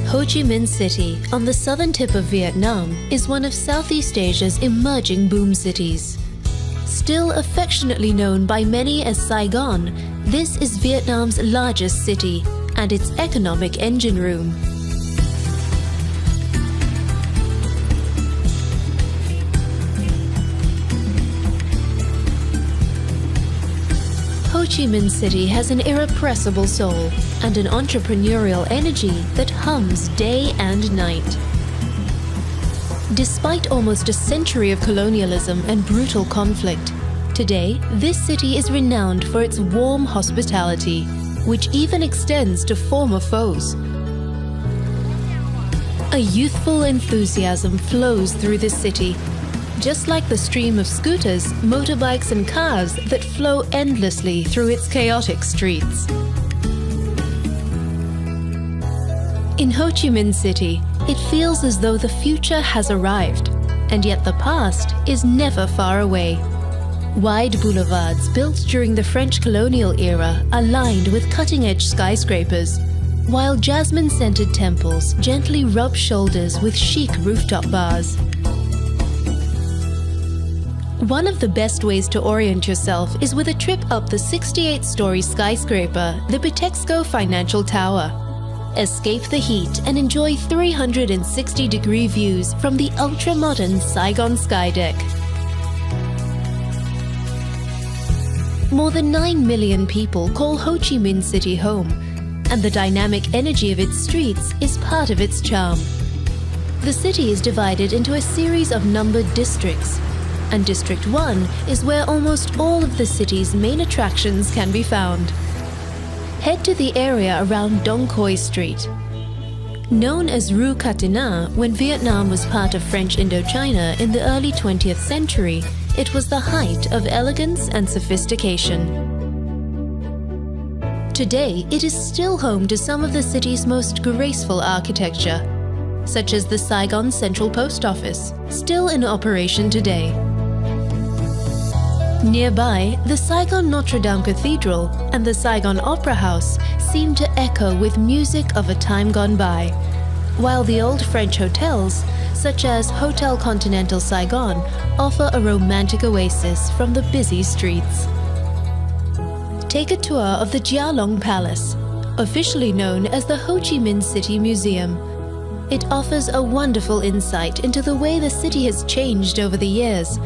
Ho Chi Minh City, on the southern tip of Vietnam, is one of Southeast Asia's emerging boom cities. Still affectionately known by many as Saigon, this is Vietnam's largest city and its economic engine room. Ho Chi Minh City has an irrepressible soul and an entrepreneurial energy that hums day and night. Despite almost a century of colonialism and brutal conflict, today this city is renowned for its warm hospitality, which even extends to former foes. A youthful enthusiasm flows through the city, just like the stream of scooters, motorbikes and cars that flow endlessly through its chaotic streets. In Ho Chi Minh City, it feels as though the future has arrived, and yet the past is never far away. Wide boulevards built during the French colonial era are lined with cutting-edge skyscrapers, while jasmine-scented temples gently rub shoulders with chic rooftop bars. One of the best ways to orient yourself is with a trip up the 68-story skyscraper, the Bitexco Financial Tower. Escape the heat and enjoy 360-degree views from the ultra-modern Saigon Skydeck. More than 9 million people call Ho Chi Minh City home, and the dynamic energy of its streets is part of its charm. The city is divided into a series of numbered districts, and District 1 is where almost all of the city's main attractions can be found. Head to the area around Dong Quai Street. Known as Rue Catinat when Vietnam was part of French Indochina in the early 20th century, it was the height of elegance and sophistication. Today, it is still home to some of the city's most graceful architecture, such as the Saigon Central Post Office, still in operation today. Nearby, the Saigon Notre Dame Cathedral and the Saigon Opera House seem to echo with music of a time gone by, while the old French hotels, such as Hotel Continental Saigon, offer a romantic oasis from the busy streets. Take a tour of the Gia Long Palace, officially known as the Ho Chi Minh City Museum. It offers a wonderful insight into the way the city has changed over the years,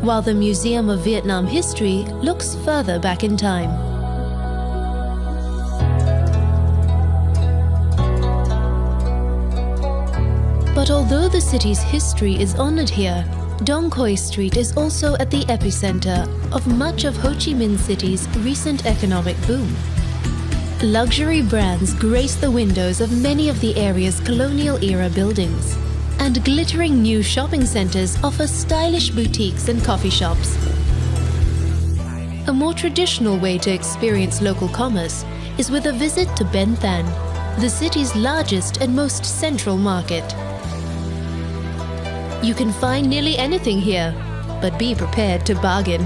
while the Museum of Vietnam History looks further back in time. But although the city's history is honored here, Dong Quai Street is also at the epicenter of much of Ho Chi Minh City's recent economic boom. Luxury brands grace the windows of many of the area's colonial-era buildings, and glittering new shopping centers offer stylish boutiques and coffee shops. A more traditional way to experience local commerce is with a visit to Ben Thanh, the city's largest and most central market. You can find nearly anything here, but be prepared to bargain.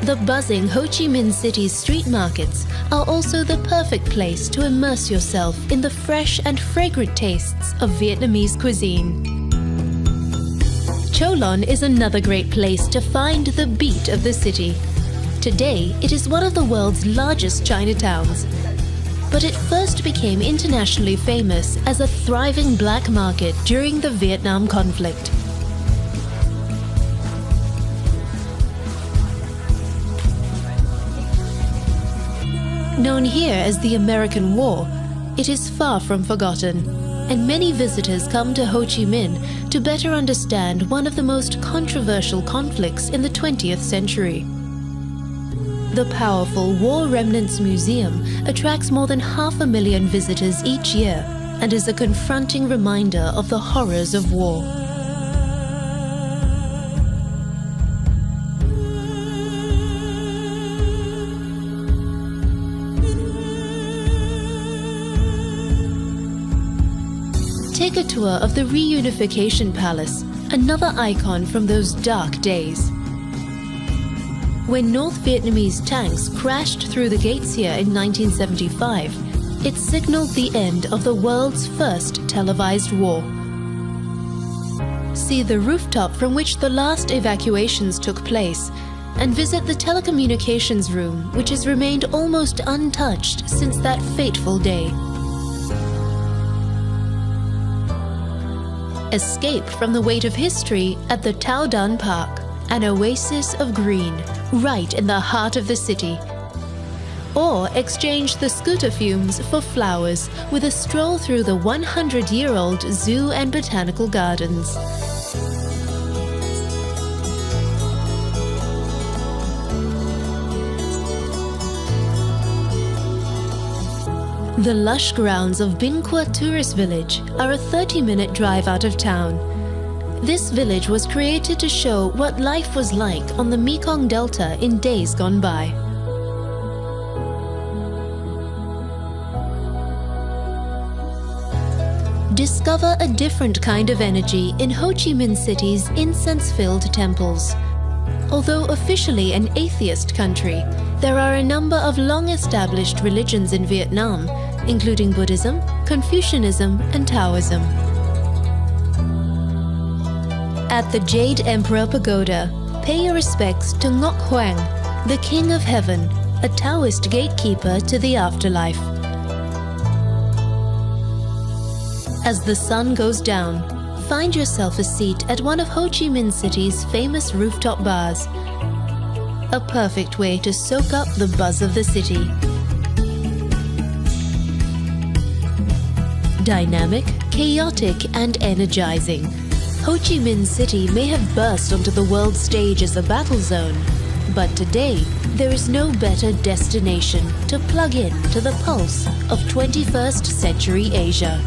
The buzzing Ho Chi Minh City's street markets are also the perfect place to immerse yourself in the fresh and fragrant tastes of Vietnamese cuisine. Cho Lon is another great place to find the beat of the city. Today, it is one of the world's largest Chinatowns, but it first became internationally famous as a thriving black market during the Vietnam conflict. Known here as the American War, it is far from forgotten, and many visitors come to Ho Chi Minh to better understand one of the most controversial conflicts in the 20th century. The powerful War Remnants Museum attracts more than 500,000 visitors each year and is a confronting reminder of the horrors of war. Take a tour of the Reunification Palace, another icon from those dark days. When North Vietnamese tanks crashed through the gates here in 1975, it signaled the end of the world's first televised war. See the rooftop from which the last evacuations took place, and visit the telecommunications room, which has remained almost untouched since that fateful day. Escape from the weight of history at the Tao Dan Park, an oasis of green, right in the heart of the city. Or exchange the scooter fumes for flowers with a stroll through the 100-year-old zoo and botanical gardens. The lush grounds of Binqua Tourist Village are a 30-minute drive out of town. This village was created to show what life was like on the Mekong Delta in days gone by. Discover a different kind of energy in Ho Chi Minh City's incense-filled temples. Although officially an atheist country, there are a number of long-established religions in Vietnam, including Buddhism, Confucianism, and Taoism. At the Jade Emperor Pagoda, pay your respects to Ngoc Hoang, the King of Heaven, a Taoist gatekeeper to the afterlife. As the sun goes down, find yourself a seat at one of Ho Chi Minh City's famous rooftop bars. A perfect way to soak up the buzz of the city. Dynamic, chaotic, and energizing, Ho Chi Minh City may have burst onto the world stage as a battle zone, but today there is no better destination to plug in to the pulse of 21st century Asia.